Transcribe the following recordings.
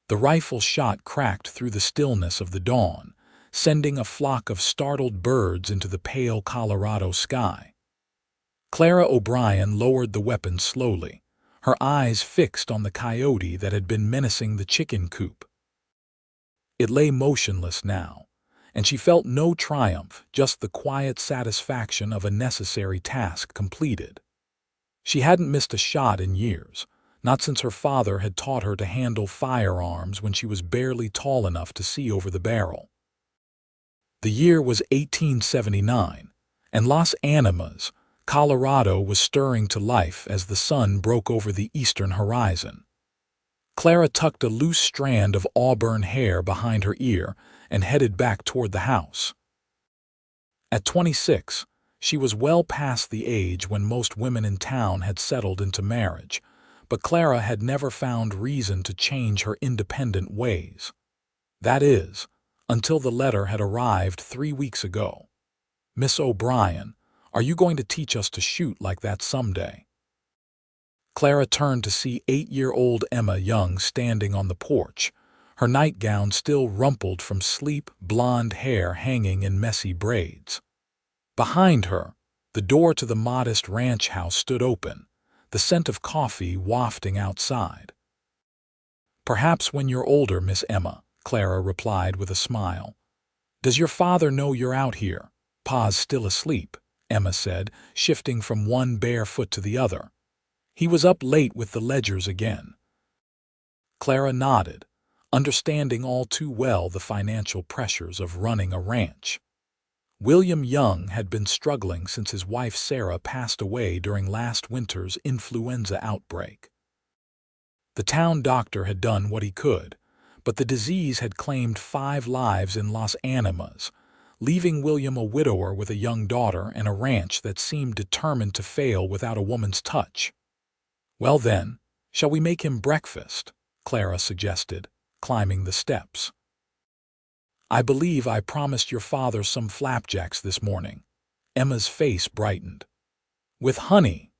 The rifle shot cracked through the stillness of the dawn, sending a flock of startled birds into the pale Colorado sky. Clara O'Brien lowered the weapon slowly, her eyes fixed on the coyote that had been menacing the chicken coop. It lay motionless now, and she felt no triumph, just the quiet satisfaction of a necessary task completed. She hadn't missed a shot in years, not since her father had taught her to handle firearms when she was barely tall enough to see over the barrel. The year was 1879, and Las Animas, Colorado was stirring to life as the sun broke over the eastern horizon. Clara tucked a loose strand of auburn hair behind her ear and headed back toward the house. At 26, she was well past the age when most women in town had settled into marriage, but Clara had never found reason to change her independent ways. That is, until the letter had arrived 3 weeks ago. "Miss O'Brien, are you going to teach us to shoot like that someday?" Clara turned to see 8-year-old Emma Young standing on the porch, her nightgown still rumpled from sleep, blonde hair hanging in messy braids. Behind her, the door to the modest ranch house stood open, the scent of coffee wafting outside. "Perhaps when you're older, Miss Emma," Clara replied with a smile. "Does your father know you're out here?" "Pa's still asleep," Emma said, shifting from one bare foot to the other. "He was up late with the ledgers again." Clara nodded, understanding all too well the financial pressures of running a ranch. William Young had been struggling since his wife Sarah passed away during last winter's influenza outbreak. The town doctor had done what he could, but the disease had claimed 5 lives in Las Animas, leaving William a widower with a young daughter and a ranch that seemed determined to fail without a woman's touch. "Well then, shall we make him breakfast?" Clara suggested, climbing the steps. "I believe I promised your father some flapjacks this morning." Emma's face brightened. "With honey,"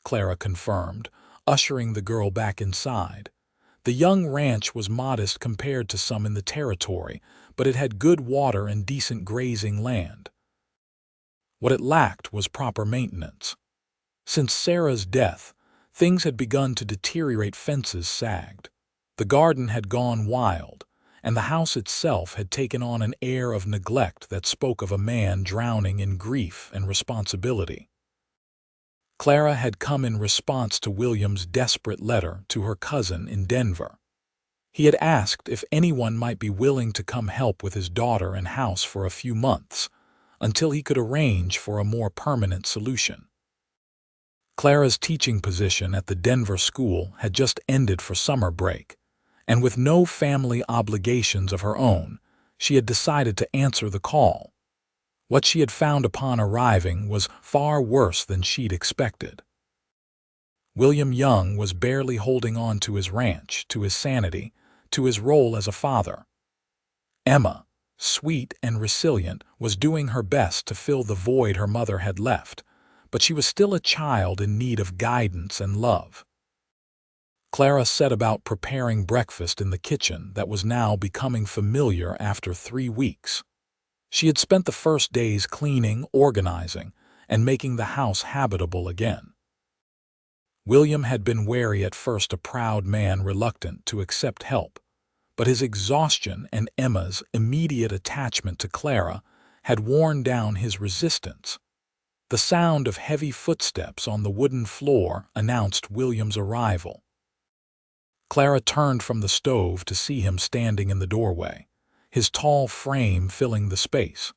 Clara confirmed, ushering the girl back inside. The Young ranch was modest compared to some in the territory, but it had good water and decent grazing land. What it lacked was proper maintenance. Since Sarah's death, things had begun to deteriorate. Fences sagged. The garden had gone wild, and the house itself had taken on an air of neglect that spoke of a man drowning in grief and responsibility. Clara had come in response to William's desperate letter to her cousin in Denver. He had asked if anyone might be willing to come help with his daughter and house for a few months, until he could arrange for a more permanent solution. Clara's teaching position at the Denver school had just ended for summer break, and with no family obligations of her own, she had decided to answer the call. What she had found upon arriving was far worse than she'd expected. William Young was barely holding on to his ranch, to his sanity, to his role as a father. Emma, sweet and resilient, was doing her best to fill the void her mother had left, but she was still a child in need of guidance and love. Clara set about preparing breakfast in the kitchen that was now becoming familiar after 3 weeks. She had spent the first days cleaning, organizing, and making the house habitable again. William had been wary at first, a proud man reluctant to accept help, but his exhaustion and Emma's immediate attachment to Clara had worn down his resistance. The sound of heavy footsteps on the wooden floor announced William's arrival. Clara turned from the stove to see him standing in the doorway, his tall frame filling the space.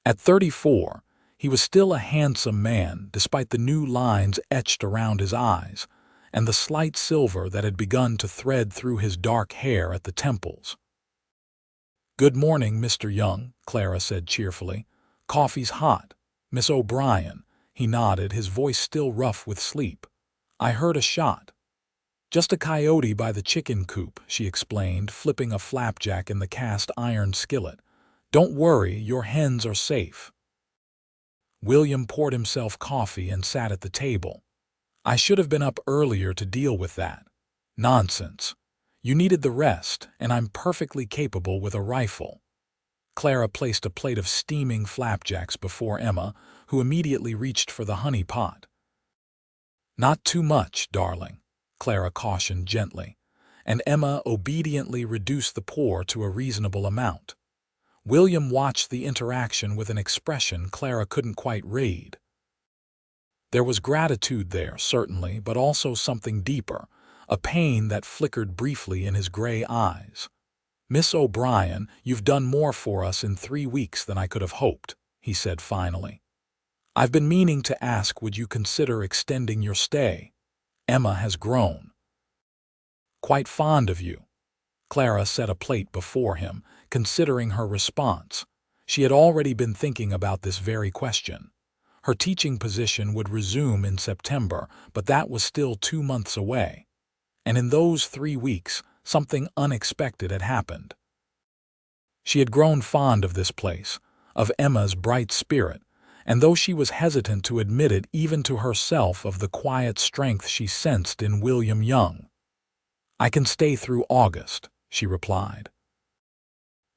At 34, he was still a handsome man despite the new lines etched around his eyes and the slight silver that had begun to thread through his dark hair at the temples. "Good morning, Mr. Young," Clara said cheerfully. "Coffee's hot. Miss O'Brien," he nodded, his voice still rough with sleep. "I heard a shot." "Just a coyote by the chicken coop," she explained, flipping a flapjack in the cast-iron skillet. "Don't worry, your hens are safe." William poured himself coffee and sat at the table. "I should have been up earlier to deal with that." "Nonsense. You needed the rest, and I'm perfectly capable with a rifle. Clara placed a plate of steaming flapjacks before Emma, who immediately reached for the honey pot. Not too much, darling, Clara cautioned gently, and Emma obediently reduced the pour to a reasonable amount. William watched the interaction with an expression Clara couldn't quite read. There was gratitude there, certainly, but also something deeper, a pain that flickered briefly in his gray eyes. "Miss O'Brien, you've done more for us in 3 weeks than I could have hoped," he said finally. "I've been meaning to ask, would you consider extending your stay? Emma has grown quite fond of you." Clara set a plate before him, considering her response. She had already been thinking about this very question. Her teaching position would resume in September, but that was still 2 months away. And in those 3 weeks, something unexpected had happened. She had grown fond of this place, of Emma's bright spirit, and though she was hesitant to admit it even to herself, of the quiet strength she sensed in William Young. "I can stay through August," she replied.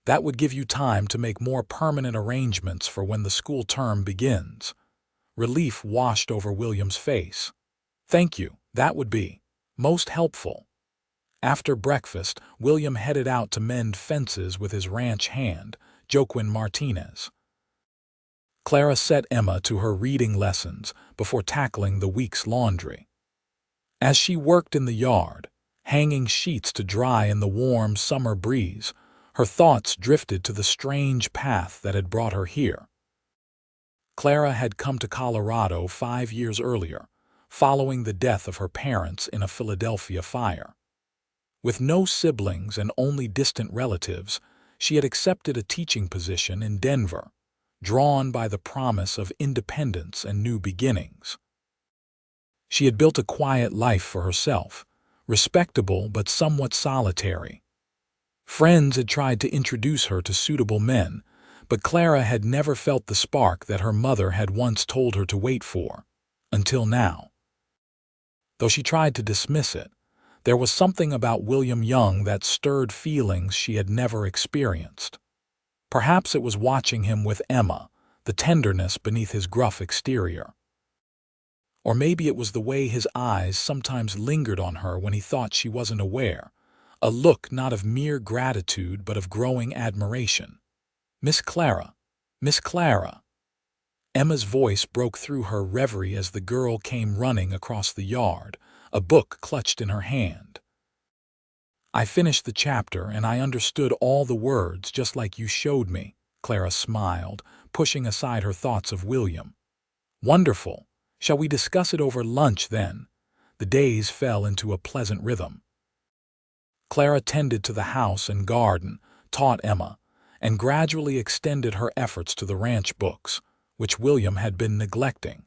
"That would give you time to make more permanent arrangements for when the school term begins." Relief washed over William's face. "Thank you, that would be most helpful." After breakfast, William headed out to mend fences with his ranch hand, Joaquin Martinez. Clara set Emma to her reading lessons before tackling the week's laundry. As she worked in the yard, hanging sheets to dry in the warm summer breeze, her thoughts drifted to the strange path that had brought her here. Clara had come to Colorado 5 years earlier, following the death of her parents in a Philadelphia fire. With no siblings and only distant relatives, she had accepted a teaching position in Denver, drawn by the promise of independence and new beginnings. She had built a quiet life for herself, respectable but somewhat solitary. Friends had tried to introduce her to suitable men, but Clara had never felt the spark that her mother had once told her to wait for, until now. Though she tried to dismiss it, there was something about William Young that stirred feelings she had never experienced. Perhaps it was watching him with Emma, the tenderness beneath his gruff exterior. Or maybe it was the way his eyes sometimes lingered on her when he thought she wasn't aware, a look not of mere gratitude but of growing admiration. "Miss Clara, Miss Clara." Emma's voice broke through her reverie as the girl came running across the yard, a book clutched in her hand. "I finished the chapter and I understood all the words just like you showed me," Clara smiled, pushing aside her thoughts of William. "Wonderful. Shall we discuss it over lunch then?" The days fell into a pleasant rhythm. Clara tended to the house and garden, taught Emma, and gradually extended her efforts to the ranch books, which William had been neglecting.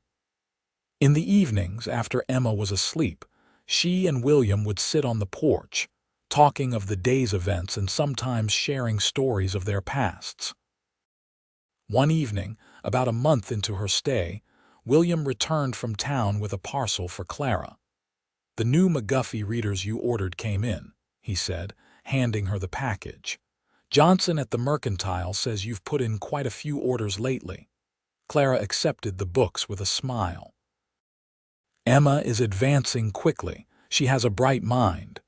In the evenings, after Emma was asleep, she and William would sit on the porch, talking of the day's events and sometimes sharing stories of their pasts. One evening, about a month into her stay, William returned from town with a parcel for Clara. "The new McGuffey readers you ordered came in," he said, handing her the package. "Johnson at the Mercantile says you've put in quite a few orders lately." Clara accepted the books with a smile. "Emma is advancing quickly. She has a bright mind."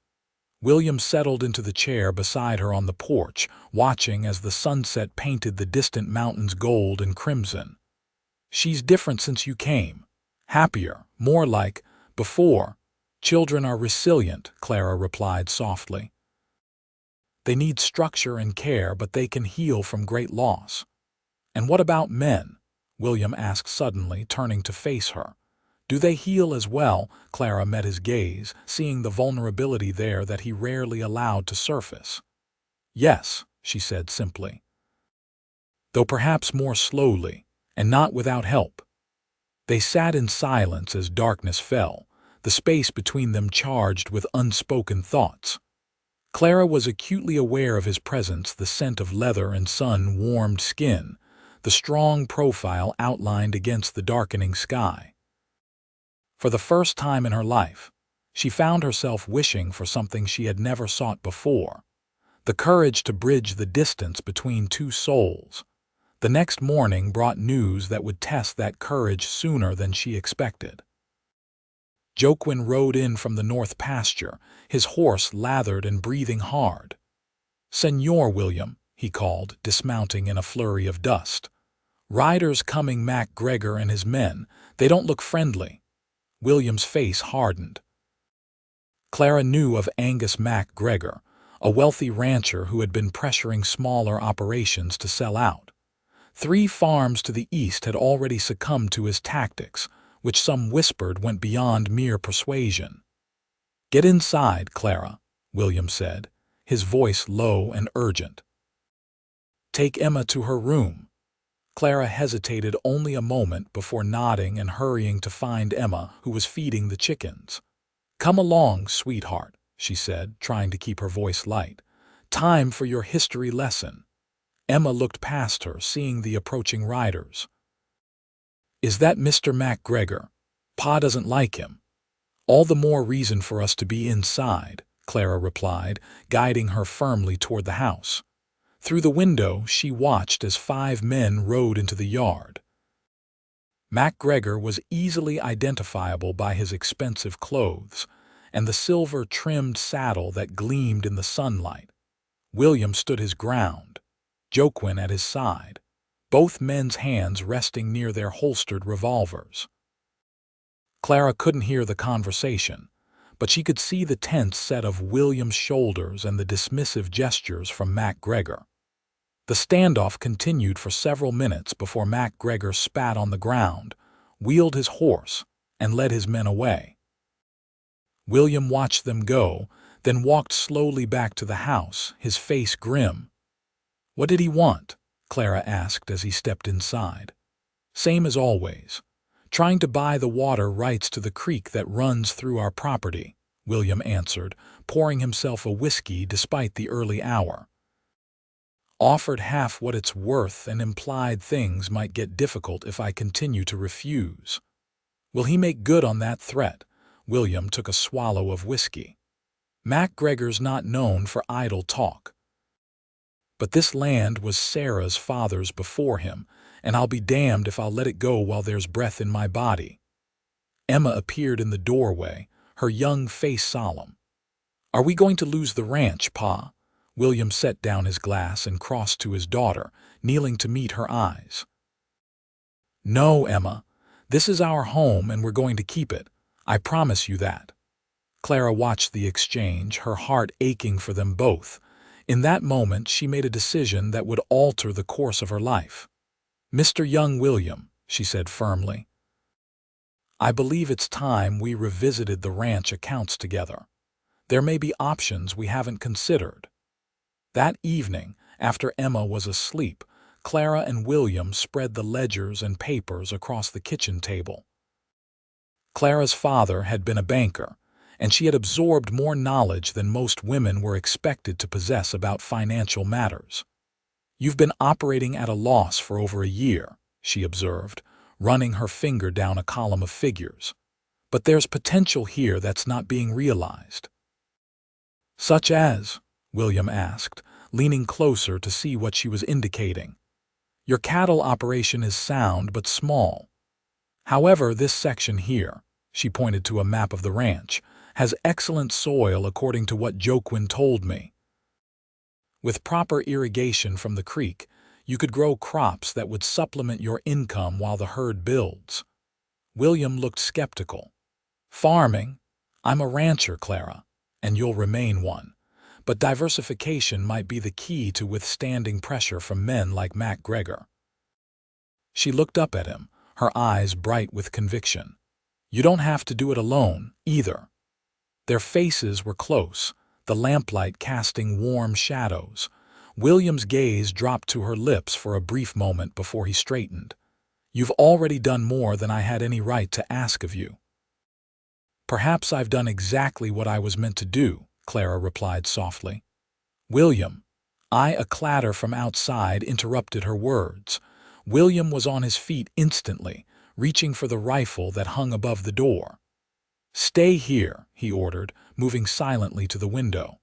William settled into the chair beside her on the porch, watching as the sunset painted the distant mountains gold and crimson. "She's different since you came. Happier, more like before." "Children are resilient," Clara replied softly. "They need structure and care, but they can heal from great loss." "And what about men?" William asked suddenly, turning to face her. "Do they heal as well?" Clara met his gaze, seeing the vulnerability there that he rarely allowed to surface. "Yes," she said simply. "Though perhaps more slowly, and not without help." They sat in silence as darkness fell, the space between them charged with unspoken thoughts. Clara was acutely aware of his presence, the scent of leather and sun-warmed skin, the strong profile outlined against the darkening sky. For the first time in her life, She found herself wishing for something she had never sought before: the courage to bridge the distance between two souls. The next morning brought news that would test that courage sooner than she expected. Joaquin rode in from the north pasture, his horse lathered and breathing hard. "Senor William," he called, dismounting in a flurry of dust. "Riders coming, MacGregor and his men. They don't look friendly." William's face hardened. Clara knew of Angus MacGregor, a wealthy rancher who had been pressuring smaller operations to sell out. 3 farms to the east had already succumbed to his tactics, which some whispered went beyond mere persuasion. "Get inside, Clara," William said, his voice low and urgent. "Take Emma to her room." Clara hesitated only a moment before nodding and hurrying to find Emma, who was feeding the chickens. "Come along, sweetheart," she said, trying to keep her voice light. "Time for your history lesson." Emma looked past her, seeing the approaching riders. "Is that Mr. MacGregor? Pa doesn't like him." "All the more reason for us to be inside," Clara replied, guiding her firmly toward the house. Through the window, she watched as 5 men rode into the yard. MacGregor was easily identifiable by his expensive clothes and the silver-trimmed saddle that gleamed in the sunlight. William stood his ground, Joaquin at his side, both men's hands resting near their holstered revolvers. Clara couldn't hear the conversation, but she could see the tense set of William's shoulders and the dismissive gestures from MacGregor. The standoff continued for several minutes before MacGregor spat on the ground, wheeled his horse, and led his men away. William watched them go, then walked slowly back to the house, his face grim. "What did he want?" Clara asked as he stepped inside. "Same as always. Trying to buy the water rights to the creek that runs through our property," William answered, pouring himself a whiskey despite the early hour. "Offered half what it's worth and implied things might get difficult if I continue to refuse." "Will he make good on that threat?" William took a swallow of whiskey. "MacGregor's not known for idle talk. But this land was Sarah's father's before him, and I'll be damned if I'll let it go while there's breath in my body." Emma appeared in the doorway, her young face solemn. "Are we going to lose the ranch, Pa?" William set down his glass and crossed to his daughter, kneeling to meet her eyes. "No, Emma. This is our home and we're going to keep it. I promise you that." Clara watched the exchange, her heart aching for them both. In that moment she made a decision that would alter the course of her life. "Mr. Young William," she said firmly, "I believe it's time we revisited the ranch accounts together. There may be options we haven't considered." That evening, after Emma was asleep, Clara and William spread the ledgers and papers across the kitchen table. Clara's father had been a banker, and she had absorbed more knowledge than most women were expected to possess about financial matters. "You've been operating at a loss for over a year," she observed, running her finger down a column of figures. "But there's potential here that's not being realized." "Such as?" William asked, leaning closer to see what she was indicating. "Your cattle operation is sound but small. However, this section here," she pointed to a map of the ranch, "has excellent soil according to what Joaquin told me. With proper irrigation from the creek, you could grow crops that would supplement your income while the herd builds." William looked skeptical. "Farming? I'm a rancher, Clara, and you'll remain one. But diversification might be the key to withstanding pressure from men like MacGregor." She looked up at him, her eyes bright with conviction. "You don't have to do it alone, either." Their faces were close, the lamplight casting warm shadows. William's gaze dropped to her lips for a brief moment before he straightened. "You've already done more than I had any right to ask of you." "Perhaps I've done exactly what I was meant to do," Clara replied softly. "William," a clatter from outside interrupted her words. William was on his feet instantly, reaching for the rifle that hung above the door. "Stay here," he ordered, moving silently to the window.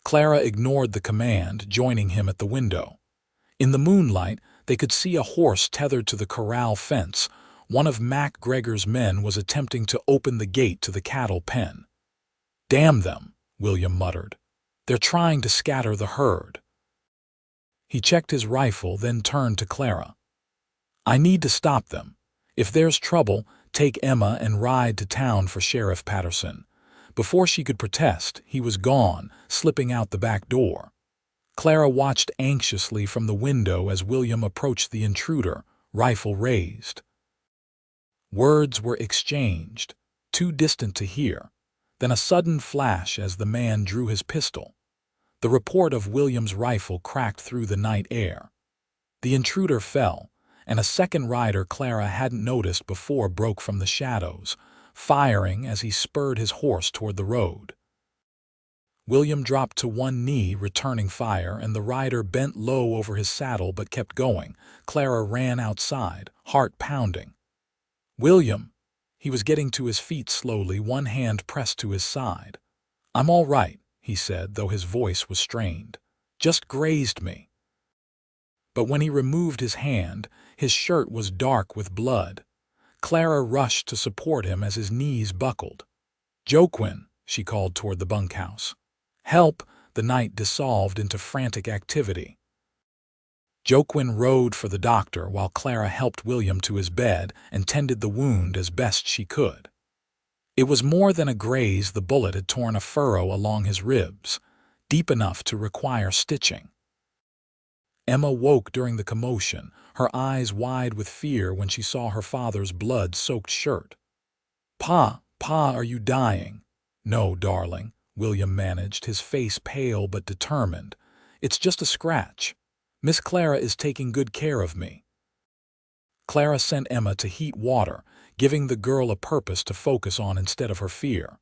Clara ignored the command, joining him at the window. In the moonlight, they could see a horse tethered to the corral fence. One of Mac Gregor's men was attempting to open the gate to the cattle pen. "Damn them," William muttered. "They're trying to scatter the herd." He checked his rifle, then turned to Clara. "I need to stop them. If there's trouble, take Emma and ride to town for Sheriff Patterson." Before she could protest, he was gone, slipping out the back door. Clara watched anxiously from the window as William approached the intruder, rifle raised. Words were exchanged, too distant to hear. Then a sudden flash as the man drew his pistol. The report of William's rifle cracked through the night air. The intruder fell, and a second rider Clara hadn't noticed before broke from the shadows, firing as he spurred his horse toward the road. William dropped to one knee, returning fire, and the rider bent low over his saddle but kept going. Clara ran outside, heart pounding. "William!" He was getting to his feet slowly, one hand pressed to his side. "I'm all right," he said, though his voice was strained. "Just grazed me." But when he removed his hand, his shirt was dark with blood. Clara rushed to support him as his knees buckled. "Joaquin," she called toward the bunkhouse. "Help!" The night dissolved into frantic activity. Joaquin rode for the doctor while Clara helped William to his bed and tended the wound as best she could. It was more than a graze. The bullet had torn a furrow along his ribs, deep enough to require stitching. Emma woke during the commotion, her eyes wide with fear when she saw her father's blood-soaked shirt. Pa, are you dying?" "No, darling," William managed, his face pale but determined. "It's just a scratch. Miss Clara is taking good care of me." Clara sent Emma to heat water, giving the girl a purpose to focus on instead of her fear.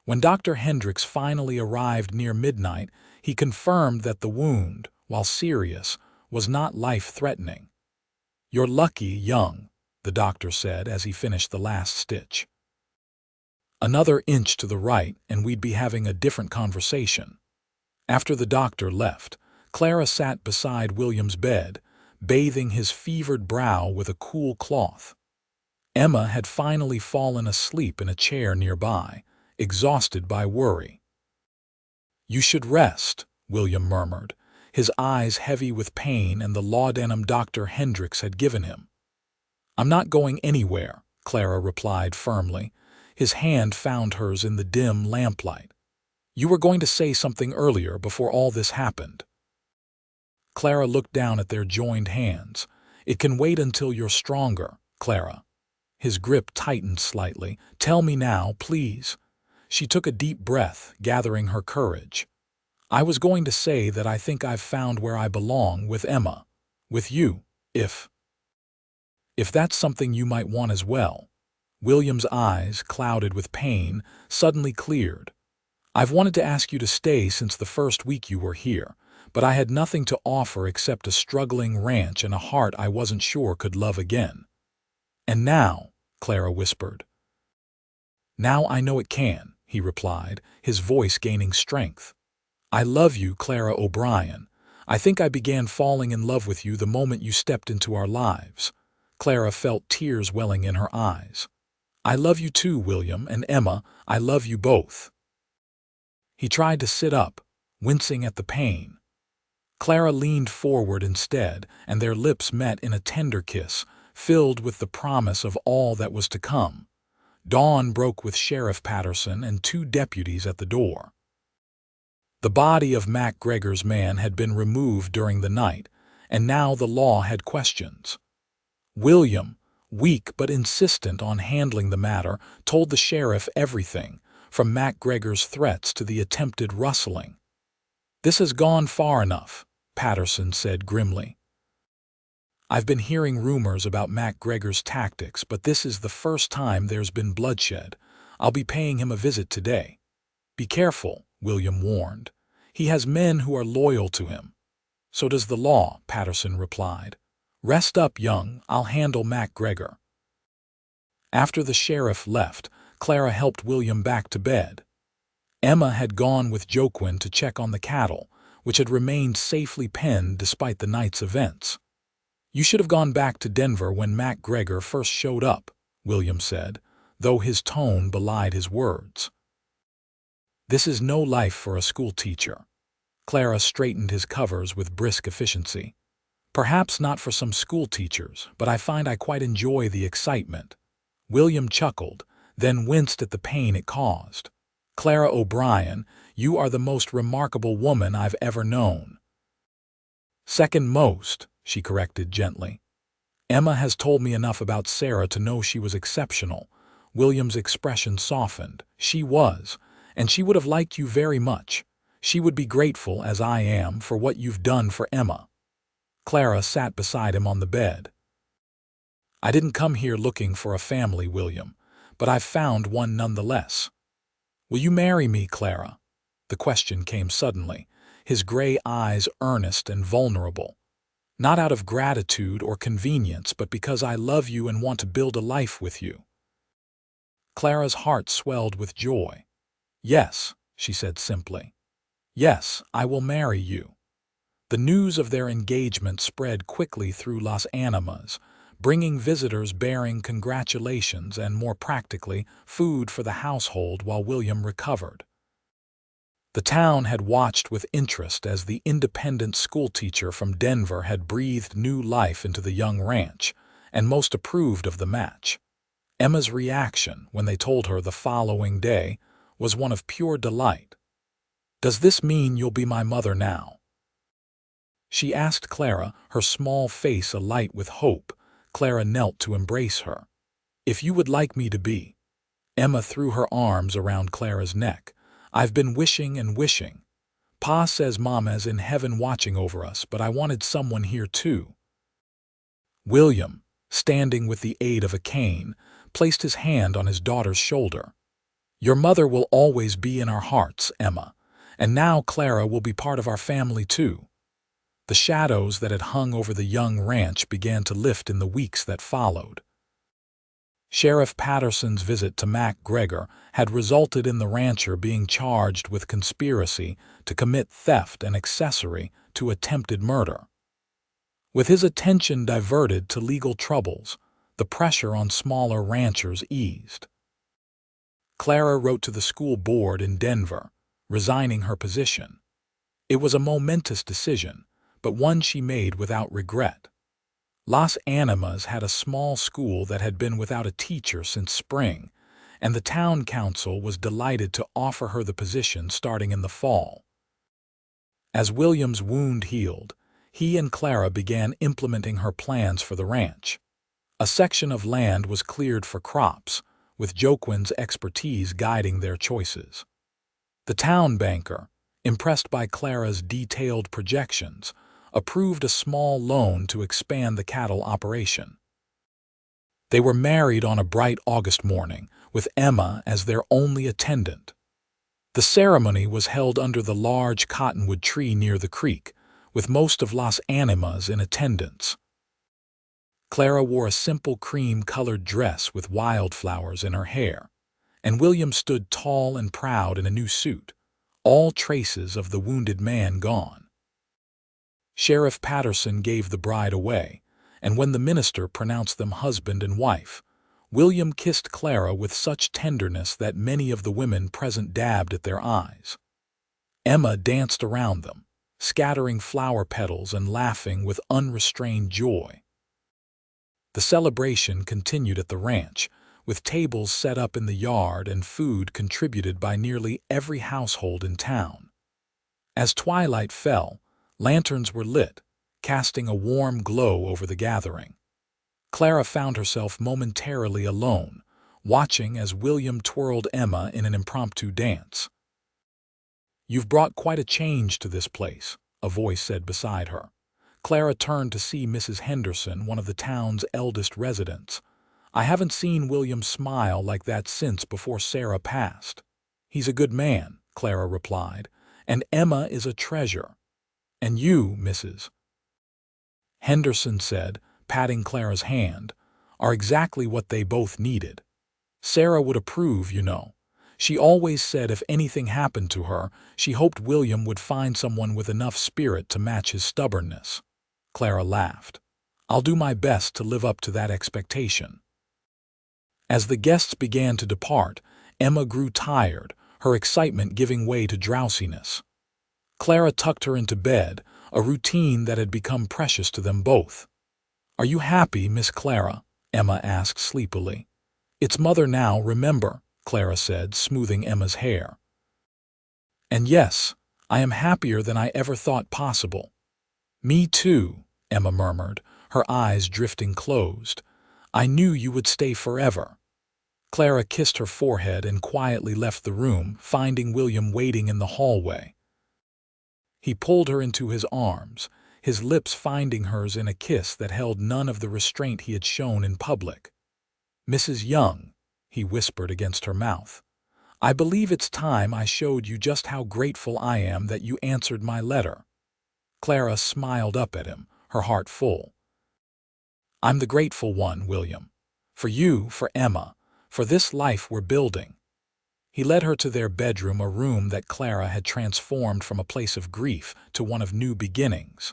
When Dr. Hendricks finally arrived near midnight, he confirmed that the wound, while serious, was not life-threatening. "You're lucky, young," the doctor said as he finished the last stitch. "Another inch to the right, and we'd be having a different conversation." After the doctor left, Clara sat beside William's bed, bathing his fevered brow with a cool cloth. Emma had finally fallen asleep in a chair nearby, exhausted by worry. "You should rest," William murmured, his eyes heavy with pain and the laudanum Dr. Hendricks had given him. "I'm not going anywhere," Clara replied firmly. His hand found hers in the dim lamplight. "You were going to say something earlier before all this happened." Clara looked down at their joined hands. "It can wait until you're stronger, Clara." His grip tightened slightly. "Tell me now, please." She took a deep breath, gathering her courage. "I was going to say that I think I've found where I belong with Emma. With you, if that's something you might want as well." William's eyes, clouded with pain, suddenly cleared. "I've wanted to ask you to stay since the first week you were here, but I had nothing to offer except a struggling ranch and a heart I wasn't sure could love again." "And now," Clara whispered. "Now I know it can," he replied, his voice gaining strength. "I love you, Clara O'Brien. I think I began falling in love with you the moment you stepped into our lives." Clara felt tears welling in her eyes. "I love you too, William, and Emma, I love you both." He tried to sit up, wincing at the pain. Clara leaned forward instead, and their lips met in a tender kiss, filled with the promise of all that was to come. Dawn broke with Sheriff Patterson and 2 deputies at the door. The body of Mac Gregor's man had been removed during the night, and now the law had questions. William, weak but insistent on handling the matter, told the sheriff everything, from Mac Gregor's threats to the attempted rustling. "This has gone far enough," Patterson said grimly. "I've been hearing rumors about Mac Gregor's tactics, but this is the first time there's been bloodshed. I'll be paying him a visit today." "Be careful," William warned. "He has men who are loyal to him." "So does the law," Patterson replied. "Rest up, young. I'll handle Mac Gregor." After the sheriff left, Clara helped William back to bed. Emma had gone with Joaquin to check on the cattle, which had remained safely penned despite the night's events. "You should have gone back to Denver when Mac Gregor first showed up," William said, though his tone belied his words. "This is no life for a schoolteacher." Clara straightened his covers with brisk efficiency. "Perhaps not for some schoolteachers, but I find I quite enjoy the excitement." William chuckled, then winced at the pain it caused. "Clara O'Brien, you are the most remarkable woman I've ever known." "Second most," she corrected gently. "Emma has told me enough about Sarah to know she was exceptional." William's expression softened. "She was, and she would have liked you very much. She would be grateful, as I am, for what you've done for Emma." Clara sat beside him on the bed. "I didn't come here looking for a family, William, but I've found one nonetheless." "Will you marry me, Clara?" The question came suddenly, his gray eyes earnest and vulnerable. "Not out of gratitude or convenience, but because I love you and want to build a life with you." Clara's heart swelled with joy. "Yes," she said simply. "Yes, I will marry you." The news of their engagement spread quickly through Las Animas, bringing visitors bearing congratulations and, more practically, food for the household while William recovered. The town had watched with interest as the independent schoolteacher from Denver had breathed new life into the young ranch, and most approved of the match. Emma's reaction, when they told her the following day, was one of pure delight. "Does this mean you'll be my mother now?" she asked Clara, her small face alight with hope. Clara knelt to embrace her. "If you would like me to be." Emma threw her arms around Clara's neck. "I've been wishing and wishing. Pa says Mama's in heaven watching over us, but I wanted someone here too." William, standing with the aid of a cane, placed his hand on his daughter's shoulder. "Your mother will always be in our hearts, Emma, and now Clara will be part of our family too." The shadows that had hung over the young ranch began to lift in the weeks that followed. Sheriff Patterson's visit to Mac Gregor had resulted in the rancher being charged with conspiracy to commit theft and accessory to attempted murder. With his attention diverted to legal troubles, the pressure on smaller ranchers eased. Clara wrote to the school board in Denver, resigning her position. It was a momentous decision, but one she made without regret. Las Animas had a small school that had been without a teacher since spring, and the town council was delighted to offer her the position starting in the fall. As William's wound healed, he and Clara began implementing her plans for the ranch. A section of land was cleared for crops, with Joaquin's expertise guiding their choices. The town banker, impressed by Clara's detailed projections, approved a small loan to expand the cattle operation. They were married on a bright August morning, with Emma as their only attendant. The ceremony was held under the large cottonwood tree near the creek, with most of Las Animas in attendance. Clara wore a simple cream-colored dress with wildflowers in her hair, and William stood tall and proud in a new suit, all traces of the wounded man gone. Sheriff Patterson gave the bride away, and when the minister pronounced them husband and wife, William kissed Clara with such tenderness that many of the women present dabbed at their eyes. Emma danced around them, scattering flower petals and laughing with unrestrained joy. The celebration continued at the ranch, with tables set up in the yard and food contributed by nearly every household in town. As twilight fell, lanterns were lit, casting a warm glow over the gathering. Clara found herself momentarily alone, watching as William twirled Emma in an impromptu dance. "You've brought quite a change to this place," a voice said beside her. Clara turned to see Mrs. Henderson, one of the town's eldest residents. "I haven't seen William smile like that since before Sarah passed." "He's a good man," Clara replied, "and Emma is a treasure." "And you, Mrs. Henderson said, patting Clara's hand, "are exactly what they both needed." Sarah would approve, you know. She always said if anything happened to her, she hoped William would find someone with enough spirit to match his stubbornness. Clara laughed. I'll do my best to live up to that expectation. As the guests began to depart, Emma grew tired, her excitement giving way to drowsiness. Clara tucked her into bed, a routine that had become precious to them both. "Are you happy, Miss Clara?" Emma asked sleepily. "It's Mother now, remember," Clara said, smoothing Emma's hair. "And yes, I am happier than I ever thought possible." "Me too," Emma murmured, her eyes drifting closed. "I knew you would stay forever." Clara kissed her forehead and quietly left the room, finding William waiting in the hallway. He pulled her into his arms, his lips finding hers in a kiss that held none of the restraint he had shown in public. "Mrs. Young," he whispered against her mouth, "I believe it's time I showed you just how grateful I am that you answered my letter." Clara smiled up at him, her heart full. "I'm the grateful one, William. For you, for Emma, for this life we're building." He led her to their bedroom, a room that Clara had transformed from a place of grief to one of new beginnings.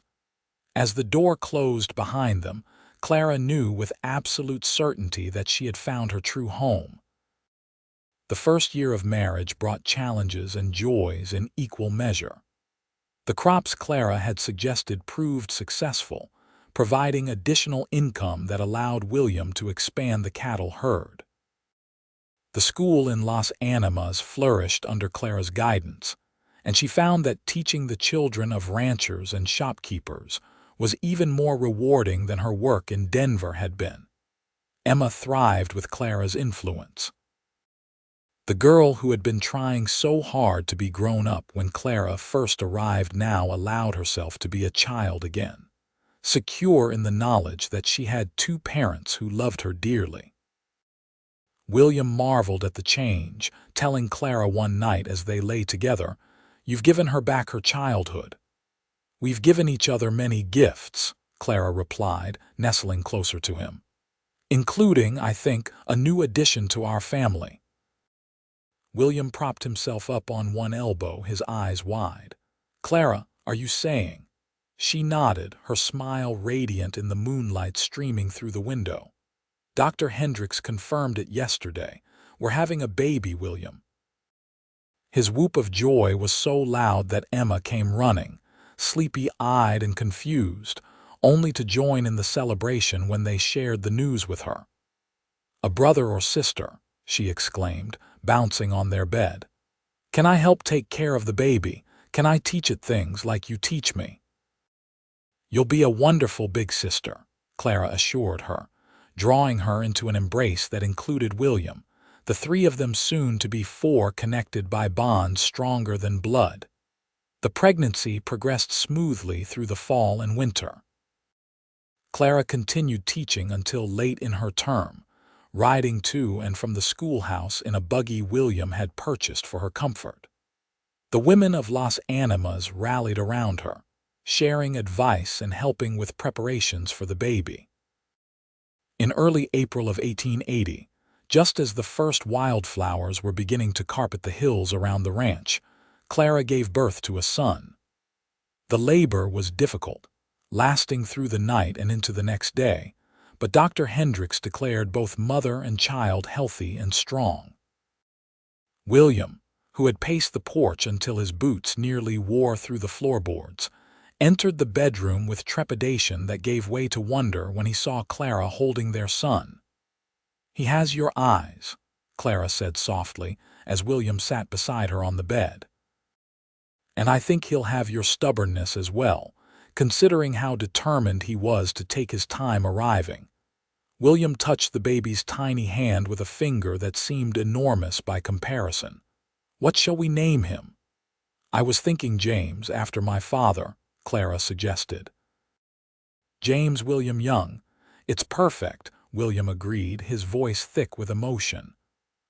As the door closed behind them, Clara knew with absolute certainty that she had found her true home. The first year of marriage brought challenges and joys in equal measure. The crops Clara had suggested proved successful, providing additional income that allowed William to expand the cattle herd. The school in Las Animas flourished under Clara's guidance, and she found that teaching the children of ranchers and shopkeepers was even more rewarding than her work in Denver had been. Emma thrived with Clara's influence. The girl who had been trying so hard to be grown up when Clara first arrived now allowed herself to be a child again, secure in the knowledge that she had two parents who loved her dearly. William marveled at the change, telling Clara one night as they lay together, "You've given her back her childhood." "We've given each other many gifts," Clara replied, nestling closer to him. "Including, I think, a new addition to our family." William propped himself up on one elbow, his eyes wide. "Clara, are you saying?" She nodded, her smile radiant in the moonlight streaming through the window. "Dr. Hendricks confirmed it yesterday. We're having a baby, William." His whoop of joy was so loud that Emma came running, sleepy-eyed and confused, only to join in the celebration when they shared the news with her. "A brother or sister," she exclaimed, bouncing on their bed. "Can I help take care of the baby? Can I teach it things like you teach me?" "You'll be a wonderful big sister," Clara assured her, drawing her into an embrace that included William, the three of them soon to be four connected by bonds stronger than blood. The pregnancy progressed smoothly through the fall and winter. Clara continued teaching until late in her term, riding to and from the schoolhouse in a buggy William had purchased for her comfort. The women of Las Animas rallied around her, sharing advice and helping with preparations for the baby. In early April of 1880, just as the first wildflowers were beginning to carpet the hills around the ranch, Clara gave birth to a son. The labor was difficult, lasting through the night and into the next day, but Dr. Hendricks declared both mother and child healthy and strong. William, who had paced the porch until his boots nearly wore through the floorboards, entered the bedroom with trepidation that gave way to wonder when he saw Clara holding their son. "He has your eyes," Clara said softly, as William sat beside her on the bed. "And I think he'll have your stubbornness as well, considering how determined he was to take his time arriving." William touched the baby's tiny hand with a finger that seemed enormous by comparison. "What shall we name him?" "I was thinking James, after my father," Clara suggested. "James William Young. It's perfect," William agreed, his voice thick with emotion.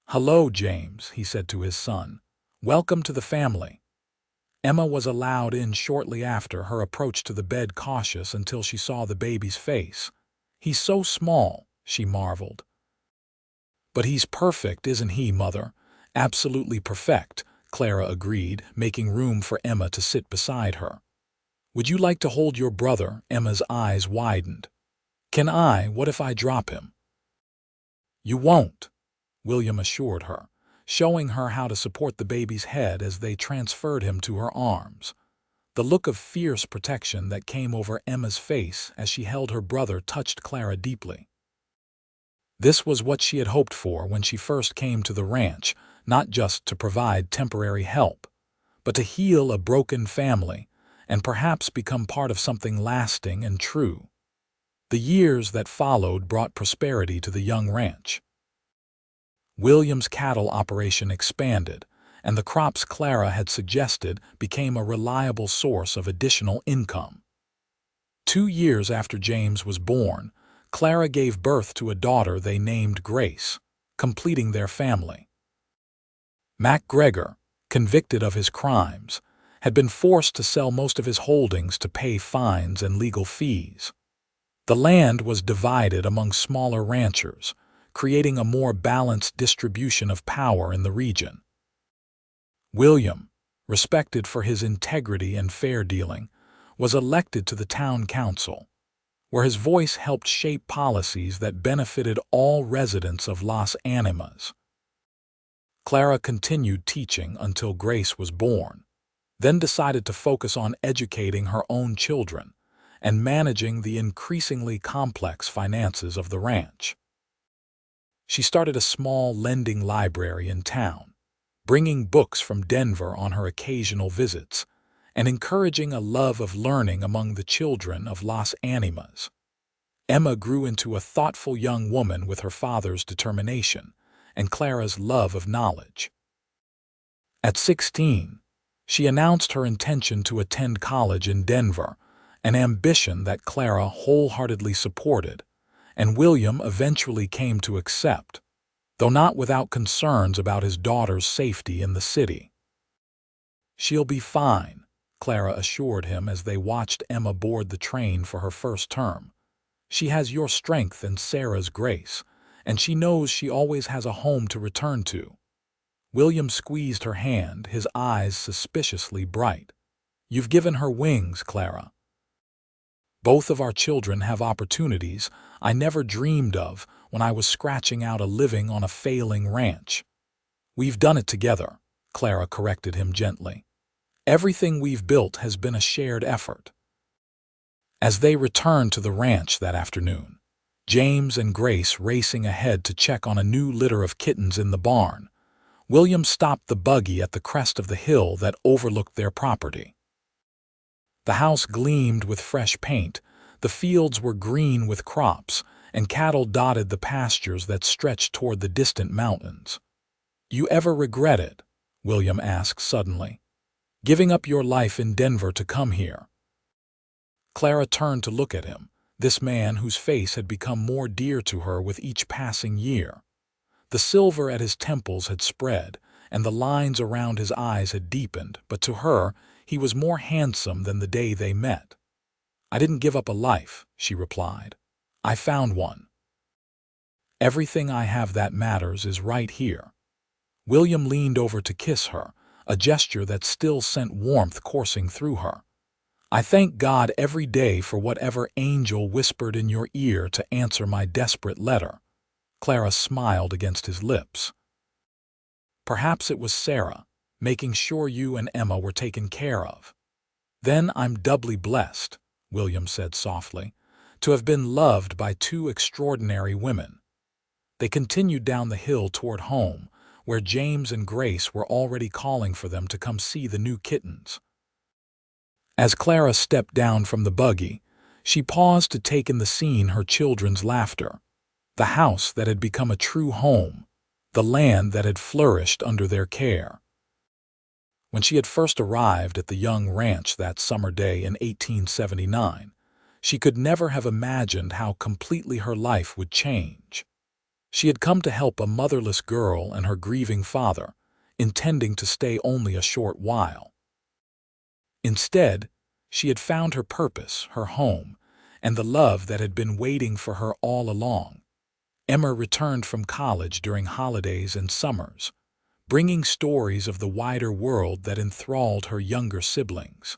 "Hello, James," he said to his son. "Welcome to the family." Emma was allowed in shortly after, her approach to the bed cautious until she saw the baby's face. "He's so small," she marveled. But he's perfect, isn't he, Mother? Absolutely perfect, Clara agreed, making room for Emma to sit beside her. Would you like to hold your brother? Emma's eyes widened. Can I? What if I drop him? You won't, William assured her, showing her how to support the baby's head as they transferred him to her arms. The look of fierce protection that came over Emma's face as she held her brother touched Clara deeply. This was what she had hoped for when she first came to the ranch, not just to provide temporary help, but to heal a broken family and perhaps become part of something lasting and true. The years that followed brought prosperity to the young ranch. William's cattle operation expanded, and the crops Clara had suggested became a reliable source of additional income. 2 years after James was born, Clara gave birth to a daughter they named Grace, completing their family. MacGregor, convicted of his crimes, had been forced to sell most of his holdings to pay fines and legal fees. The land was divided among smaller ranchers, creating a more balanced distribution of power in the region. William, respected for his integrity and fair dealing, was elected to the town council, where his voice helped shape policies that benefited all residents of Las Animas. Clara continued teaching until Grace was born, then decided to focus on educating her own children and managing the increasingly complex finances of the ranch. She started a small lending library in town, bringing books from Denver on her occasional visits and encouraging a love of learning among the children of Las Animas. Emma grew into a thoughtful young woman with her father's determination and Clara's love of knowledge. At 16, she announced her intention to attend college in Denver, an ambition that Clara wholeheartedly supported, and William eventually came to accept, though not without concerns about his daughter's safety in the city. She'll be fine, Clara assured him as they watched Emma board the train for her first term. She has your strength and Sarah's grace, and she knows she always has a home to return to. William squeezed her hand, his eyes suspiciously bright. You've given her wings, Clara. Both of our children have opportunities I never dreamed of when I was scratching out a living on a failing ranch. We've done it together, Clara corrected him gently. Everything we've built has been a shared effort. As they returned to the ranch that afternoon, James and Grace racing ahead to check on a new litter of kittens in the barn, William stopped the buggy at the crest of the hill that overlooked their property. The house gleamed with fresh paint, the fields were green with crops, and cattle dotted the pastures that stretched toward the distant mountains. You ever regret it? William asked suddenly. Giving up your life in Denver to come here? Clara turned to look at him, this man whose face had become more dear to her with each passing year. The silver at his temples had spread, and the lines around his eyes had deepened, but to her, he was more handsome than the day they met. I didn't give up a life, she replied. I found one. Everything I have that matters is right here. William leaned over to kiss her, a gesture that still sent warmth coursing through her. I thank God every day for whatever angel whispered in your ear to answer my desperate letter. Clara smiled against his lips. Perhaps it was Sarah, making sure you and Emma were taken care of. Then I'm doubly blessed, William said softly, to have been loved by 2 extraordinary women. They continued down the hill toward home, where James and Grace were already calling for them to come see the new kittens. As Clara stepped down from the buggy, she paused to take in the scene her children's laughter. The house that had become a true home, the land that had flourished under their care. When she had first arrived at the young ranch that summer day in 1879, she could never have imagined how completely her life would change. She had come to help a motherless girl and her grieving father, intending to stay only a short while. Instead, she had found her purpose, her home, and the love that had been waiting for her all along. Emma returned from college during holidays and summers, bringing stories of the wider world that enthralled her younger siblings.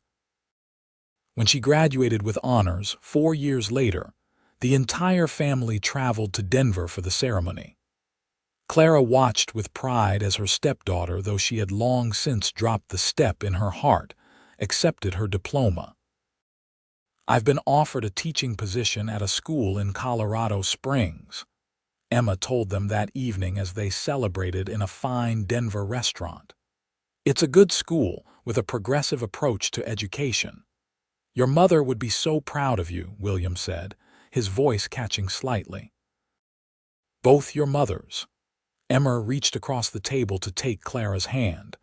When she graduated with honors 4 years later, the entire family traveled to Denver for the ceremony. Clara watched with pride as her stepdaughter, though she had long since dropped the step in her heart, accepted her diploma. "I've been offered a teaching position at a school in Colorado Springs," Emma told them that evening as they celebrated in a fine Denver restaurant. "It's a good school with a progressive approach to education. Your mother would be so proud of you," William said, his voice catching slightly. "Both your mothers." Emma reached across the table to take Clara's hand.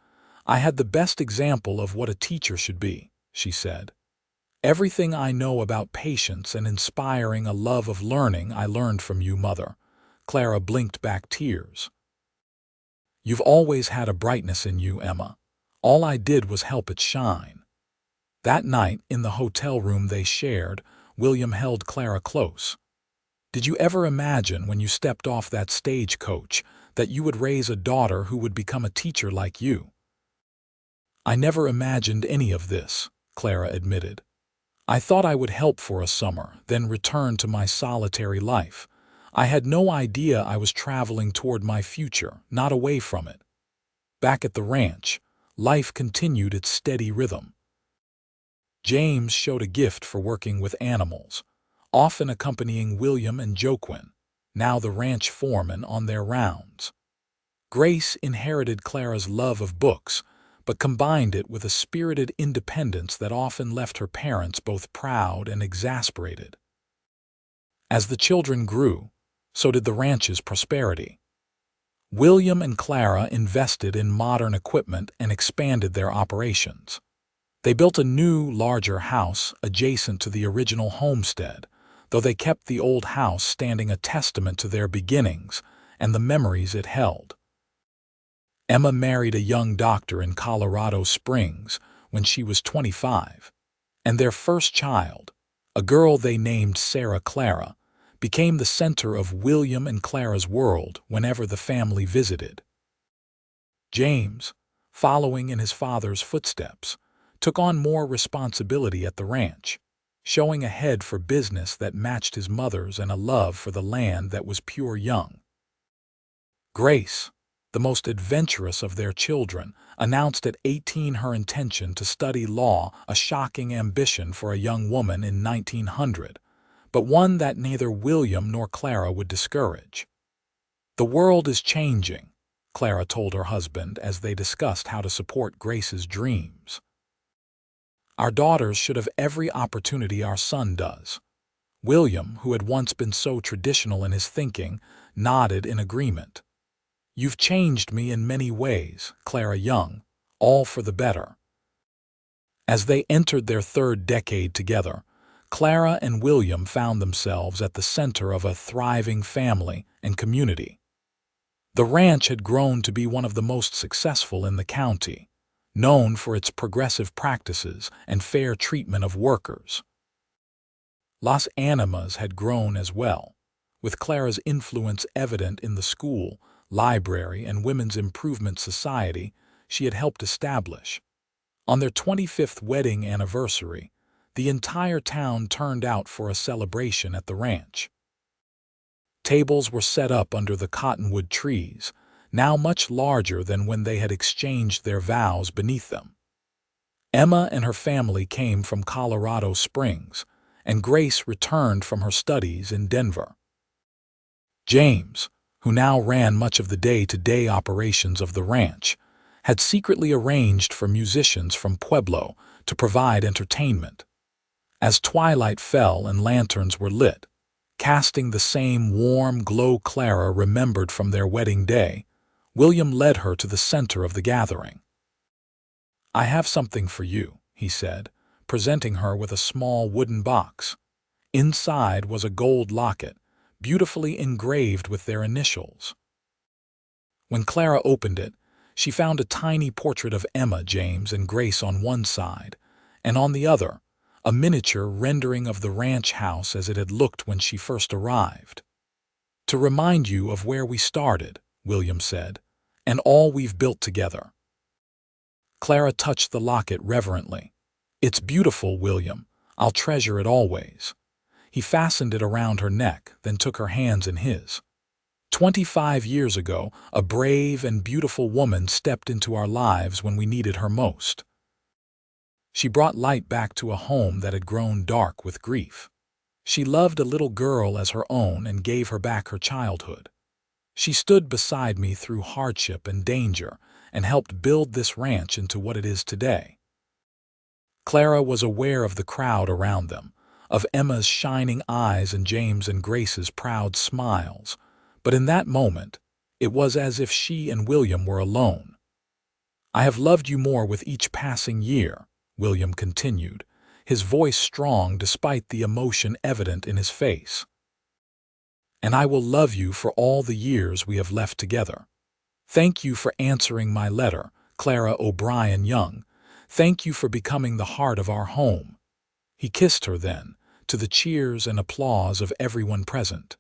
"I had the best example of what a teacher should be," she said. "Everything I know about patience and inspiring a love of learning I learned from you, Mother." Clara blinked back tears. "You've always had a brightness in you, Emma. All I did was help it shine." That night, in the hotel room they shared, William held Clara close. "Did you ever imagine when you stepped off that stagecoach that you would raise a daughter who would become a teacher like you?" "I never imagined any of this," Clara admitted. "I thought I would help for a summer, then return to my solitary life. I had no idea I was traveling toward my future, not away from it." Back at the ranch, life continued its steady rhythm. James showed a gift for working with animals, often accompanying William and Joaquin, now the ranch foreman, on their rounds. Grace inherited Clara's love of books, but combined it with a spirited independence that often left her parents both proud and exasperated. As the children grew, so did the ranch's prosperity. William and Clara invested in modern equipment and expanded their operations. They built a new, larger house adjacent to the original homestead, though they kept the old house standing, a testament to their beginnings and the memories it held. Emma married a young doctor in Colorado Springs when she was 25, and their first child, a girl they named Sarah Clara, became the center of William and Clara's world whenever the family visited. James, following in his father's footsteps, took on more responsibility at the ranch, showing a head for business that matched his mother's and a love for the land that was pure young. Grace, the most adventurous of their children, announced at 18 her intention to study law, a shocking ambition for a young woman in 1900, but one that neither William nor Clara would discourage. "The world is changing," Clara told her husband as they discussed how to support Grace's dreams. "Our daughters should have every opportunity our son does." William, who had once been so traditional in his thinking, nodded in agreement. "You've changed me in many ways, Clara Young, all for the better." As they entered their third decade together, Clara and William found themselves at the center of a thriving family and community. The ranch had grown to be one of the most successful in the county, known for its progressive practices and fair treatment of workers. Las Animas had grown as well, with Clara's influence evident in the school, library, and women's improvement society she had helped establish. On their 25th wedding anniversary, the entire town turned out for a celebration at the ranch. Tables were set up under the cottonwood trees, now much larger than when they had exchanged their vows beneath them. Emma and her family came from Colorado Springs, and Grace returned from her studies in Denver. James, who now ran much of the day-to-day operations of the ranch, had secretly arranged for musicians from Pueblo to provide entertainment. As twilight fell and lanterns were lit, casting the same warm glow Clara remembered from their wedding day, William led her to the center of the gathering. "I have something for you," he said, presenting her with a small wooden box. Inside was a gold locket, beautifully engraved with their initials. When Clara opened it, she found a tiny portrait of Emma, James, and Grace on one side, and on the other, a miniature rendering of the ranch house as it had looked when she first arrived. "To remind you of where we started," William said, "and all we've built together." Clara touched the locket reverently. "It's beautiful, William. I'll treasure it always." He fastened it around her neck, then took her hands in his. 25 years ago, a brave and beautiful woman stepped into our lives when we needed her most. She brought light back to a home that had grown dark with grief. She loved a little girl as her own and gave her back her childhood. She stood beside me through hardship and danger and helped build this ranch into what it is today. Clara was aware of the crowd around them, of Emma's shining eyes and James and Grace's proud smiles, but in that moment, it was as if she and William were alone. "I have loved you more with each passing year," William continued, his voice strong despite the emotion evident in his face. "And I will love you for all the years we have left together. Thank you for answering my letter, Clara O'Brien Young. Thank you for becoming the heart of our home." He kissed her then, to the cheers and applause of everyone present.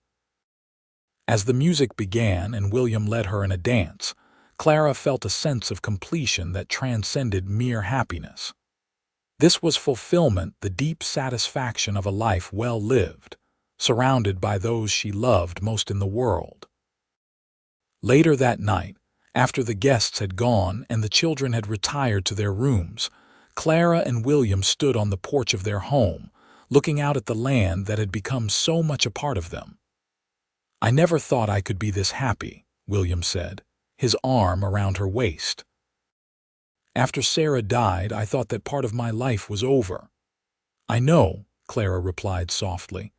As the music began and William led her in a dance, Clara felt a sense of completion that transcended mere happiness. This was fulfillment, the deep satisfaction of a life well lived, surrounded by those she loved most in the world. Later that night, after the guests had gone and the children had retired to their rooms, Clara and William stood on the porch of their home, looking out at the land that had become so much a part of them. "I never thought I could be this happy," William said, his arm around her waist. "After Sarah died, I thought that part of my life was over." "I know," Clara replied softly.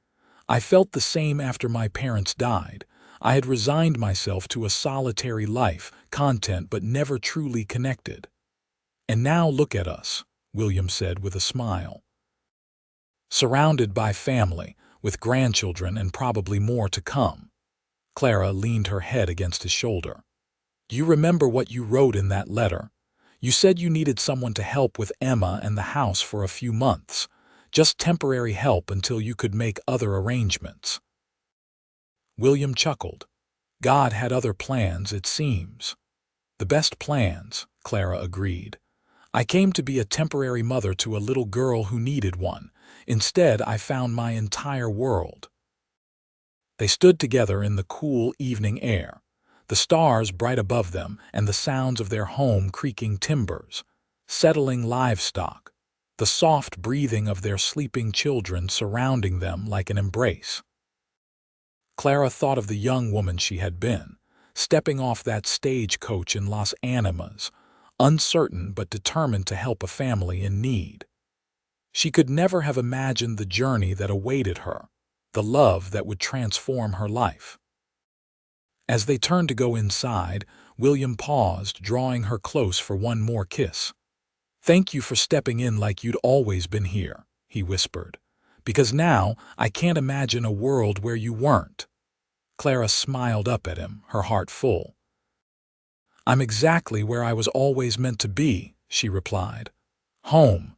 "I felt the same after my parents died. I had resigned myself to a solitary life, content but never truly connected. And now look at us," William said with a smile. "Surrounded by family, with grandchildren and probably more to come." Clara leaned her head against his shoulder. "Do you remember what you wrote in that letter? You said you needed someone to help with Emma and the house for a few months, just temporary help until you could make other arrangements." William chuckled. "God had other plans, it seems." "The best plans," Clara agreed. "I came to be a temporary mother to a little girl who needed one. Instead, I found my entire world." They stood together in the cool evening air, the stars bright above them and the sounds of their home creaking timbers, settling livestock, the soft breathing of their sleeping children surrounding them like an embrace. Clara thought of the young woman she had been, stepping off that stagecoach in Las Animas, uncertain but determined to help a family in need. She could never have imagined the journey that awaited her, the love that would transform her life. As they turned to go inside, William paused, drawing her close for one more kiss. "Thank you for stepping in like you'd always been here," he whispered, "because now I can't imagine a world where you weren't." Clara smiled up at him, her heart full. "I'm exactly where I was always meant to be," she replied. "Home,